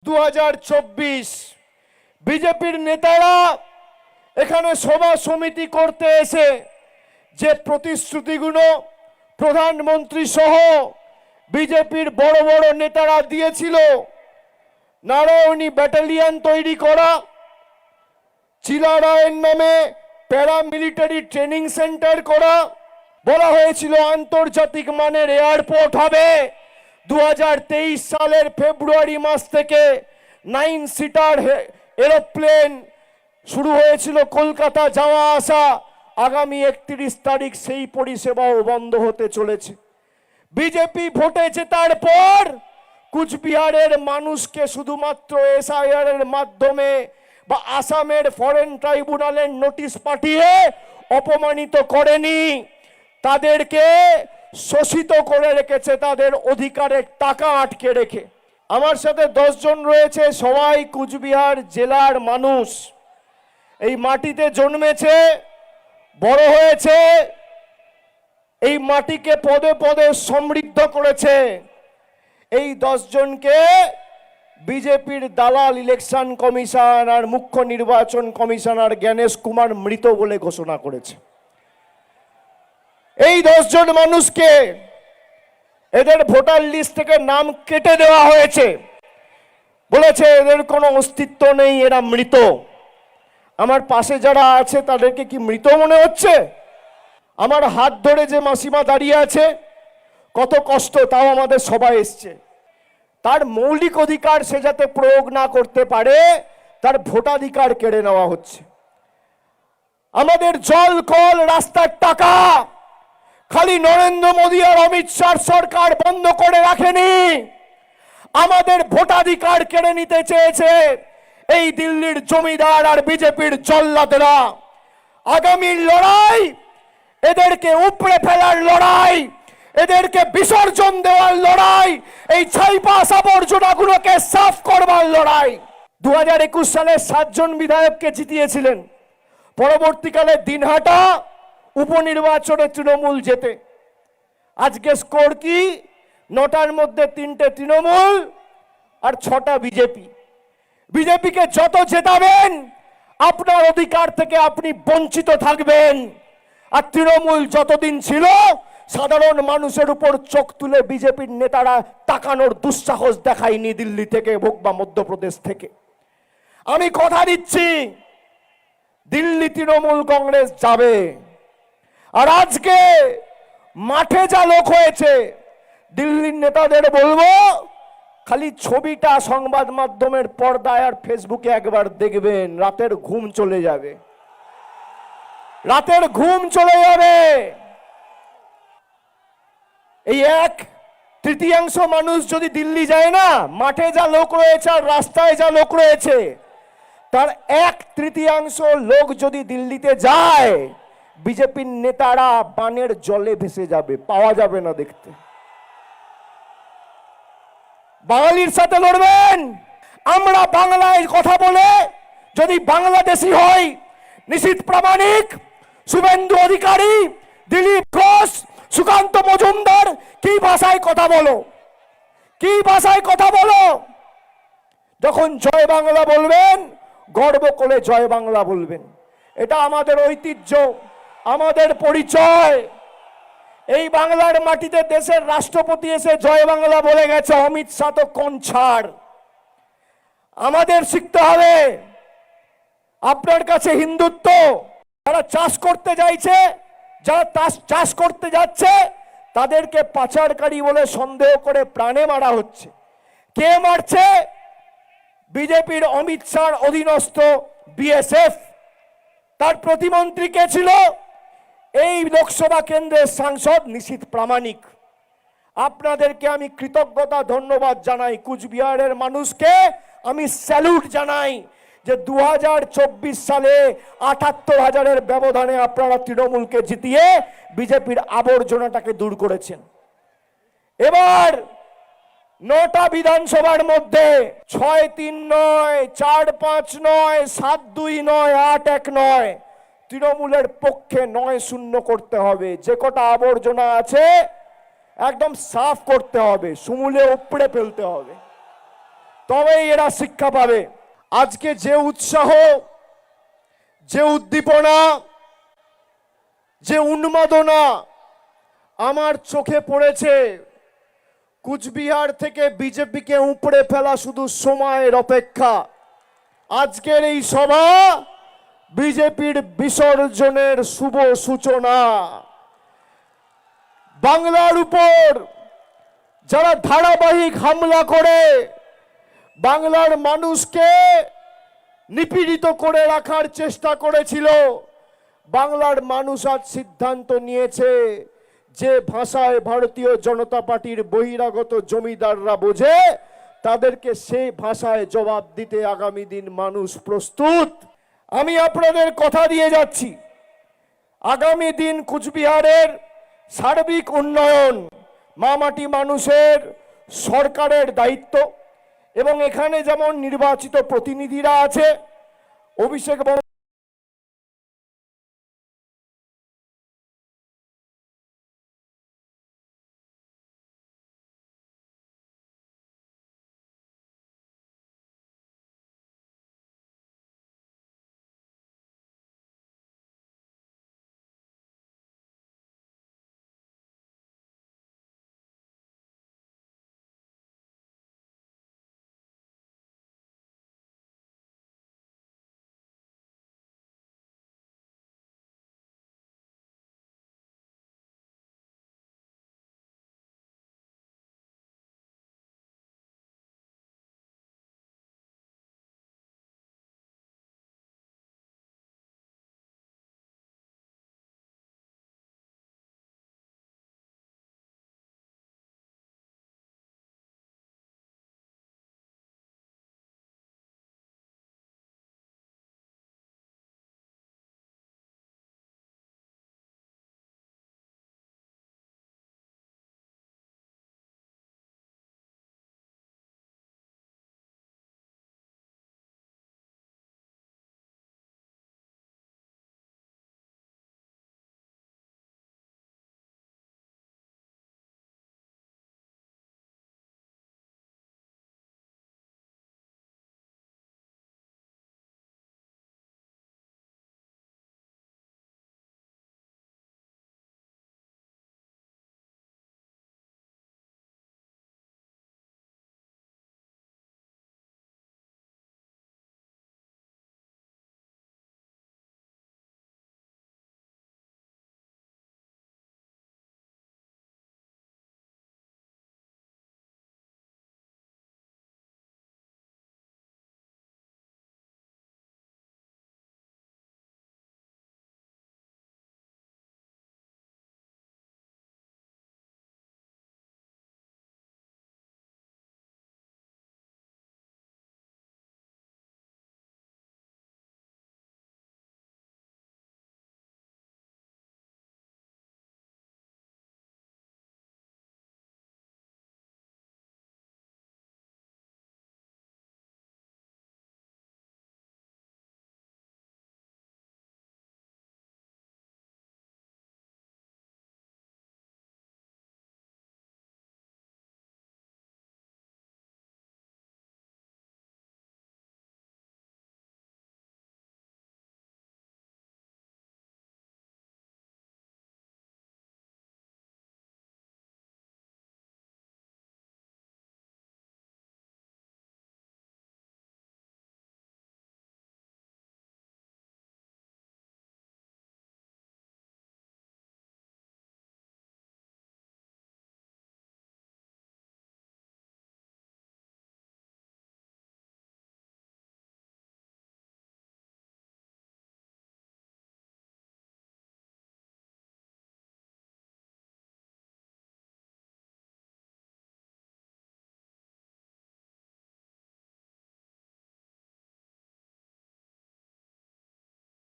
2024 বিজেপির নেতারা এখানে সভা সমিতি করতে এসে যে প্রতিশ্রুতিগুলো প্রধানমন্ত্রী সহ বিজেপির বড় বড় নেতারা দিয়েছিল, নারায়ণী ব্যাটালিয়ন তৈরি করা, চিলারায়ের নামে প্যারামিলিটারি ট্রেনিং সেন্টার করা, বলা হয়েছিল আন্তর্জাতিক মানের এয়ারপোর্ট হবে, 2023 সালের ফেব্রুয়ারি মাস থেকে 9 সিটার এরোপ্লেন শুরু হয়েছিল কলকাতা যাওয়া আসা, আগামী 31 তারিখ সেই পরিষেবাও বন্ধ হতে চলেছে। বিজেপি ভোটে জেতার পর কুচবিহারের মানুষকে শুধুমাত্র এসআইআর এর মাধ্যমে বা আসামের ফরেন ট্রাইব্যুনালের নোটিশ পাঠিয়ে অপমানিত করেনি, তাদেরকে শোষিত করে রেখেছে, তাদের অধিকারের টাকা আটকে রেখে। আমার সাথে 10 জন রয়েছে, সবাই কুচবিহার জেলার মানুষ, এই মাটিতে জন্মেছে, বড় হয়েছে, এই মাটিকে পদে পদে সমৃদ্ধ করেছে। এই 10 জনকে বিজেপির দালাল ইলেকশন কমিশন আর মুখ্য নির্বাচন কমিশনার জ্ঞানেশ কুমার মৃত বলে ঘোষণা করেছে। এই 10 জন মানুষকে এদের ভোটার লিস্ট থেকে নাম কেটে দেওয়া হয়েছে, বলেছে এদের কোনো অস্তিত্ব নেই, এরা মৃত। আমার পাশে যারা আছে তাদেরকে কি মৃত মনে হচ্ছে? আমার হাত ধরে যে মাসিমা দাঁড়িয়ে আছে, কত কষ্ট, তাও আমাদের সবাই এসছে, তার মৌলিক অধিকার সে যাতে প্রয়োগ না করতে পারে তার ভোটাধিকার কেড়ে নেওয়া হচ্ছে। আমাদের জল কল রাস্তার টাকা খালি নরেন্দ্র মোদী আর অমিত শাহ সরকার বন্ধ করে রাখেনি, আমাদের ভোটাধিকার কেড়ে নিতে চেয়েছে এই দিল্লির জমিদার আর বিজেপির জল্লাদেরা। আগামীর লড়াই এদেরকে উপড়ে ফেলার লড়াই, এদেরকে বিসর্জন দেওয়ার লড়াই, এই ছাইপাস আবর্জনাগুলোকে সাফ করবার লড়াই। 2021 সালে 7 জন বিধায়ককে জিতিয়েছিলেন, পরবর্তীকালে দিনহাটা উপনির্বাচনে তৃণমূল জেতে। আজকে স্কোর কি? 9টার মধ্যে 3টে তৃণমূল আর 6টা বিজেপি। বিজেপিকে যত জেতাবেন আপনার অধিকার থেকে আপনি বঞ্চিত থাকবেন, আর তৃণমূল যতদিন ছিল সাধারণ মানুষের উপর চোখ তুলে বিজেপির নেতারা তাকানোর দুঃসাহস দেখায়নি দিল্লি থেকে হোক বা মধ্যপ্রদেশ থেকে। আমি কথা দিচ্ছি দিল্লি তৃণমূল কংগ্রেস যাবে। আর আজকে মাঠে যা লোক হয়েছে, দিল্লির নেতাদের বলবো খালি ছবিটা সংবাদ মাধ্যমের পর্দায় আর ফেসবুকে একবার দেখবেন, রাতের ঘুম চলে যাবে, রাতের ঘুম চলে যাবে। এই 1/3 মানুষ যদি দিল্লি যায় না, মাঠে যা লোক রয়েছে আর রাস্তায় যা লোক রয়েছে, তার 1/3 লোক যদি দিল্লিতে যায়, বিজেপির নেতারা বানের জলে ভেসে যাবে, পাওয়া যাবে না দেখতে। বাঙালির সাথে লড়বেন। আমরা বাংলায় কথা বলে যদি বাংলাদেশি হই, নিশীথ প্রামাণিক, শুভেন্দু অধিকারী, দিলীপ ঘোষ, সুকান্ত মজুমদার, কি ভাষায় কথা বলো, কি ভাষায় কথা বলো? যখন জয় বাংলা বলবেন গর্ব করে জয় বাংলা বলবেন, এটা আমাদের ঐতিহ্য, আমাদের পরিচয়। এই বাংলার মাটিতে দেশের রাষ্ট্রপতি এসে জয় বাংলা বলে গেছে, অমিত শাহ তো কোন ছাড়। আমাদের শিখতে হবে। আপনার কাছে হিন্দুত্ব, যারা চাষ করতে যাইছে, যারা চাষ করতে যাচ্ছে তাদেরকে পাচারকারী বলে সন্দেহ করে প্রাণে মারা হচ্ছে। কে মারছে? বিজেপির অমিত শাহর অধীনস্থ বিএসএফ। তার প্রতিমন্ত্রী কে ছিল? এই লোকসভা কেন্দ্রের সাংসদ নিশীথ প্রামাণিক। আপনাদেরকে আমি কৃতজ্ঞতা ধন্যবাদ জানাই, কুচবিহারের মানুষকে আমি স্যালুট জানাই যে 2024 সালে 78,000-এর ব্যবধানে আপনারা তৃণমূলকে জিতিয়ে বিজেপির আবর্জনাটাকে দূর করেছেন। এবার 9টা বিধানসভার মধ্যে 6-3 নয়, 4-5 নয়, 7-2 নয়, 8-1 নয়, তৃণমূলের পক্ষে 9-0 করতে হবে। যে কটা আবর্জনা আছে একদম সাফ করতে হবে, সমূলে উপড়ে ফেলতে হবে। তবেই এরা শিক্ষা পাবে। আজকে যে উৎসাহ, যে উদ্দীপনা, যে উন্মাদনা আমার চোখে পড়েছে, কুচবিহার থেকে বিজেপিকে উপড়ে ফেলা শুধু সময়ের অপেক্ষা। আজকের এই সভা বিজেপির বিসর্জনের শুভ সূচনা। বাংলার উপর যারা ধারাবাহিক হামলা করে বাংলার মানুষকে নিপীড়িত করে রাখার চেষ্টা করেছিল, বাংলার মানুষ আজ সিদ্ধান্ত নিয়েছে যে ভাষায় ভারতীয় জনতা পার্টির বহিরাগত জমিদাররা বোঝে, তাদেরকে সেই ভাষায় জবাব দিতে আগামী দিন মানুষ প্রস্তুত। আমি আপনাদের কথা দিয়ে যাচ্ছি, আগামী দিন কুচবিহারের সার্বিক উন্নয়ন মামাটি মানুষের সরকারের দায়িত্ব। এবং এখানে যেমন নির্বাচিত প্রতিনিধিরা আছে, অভিষেক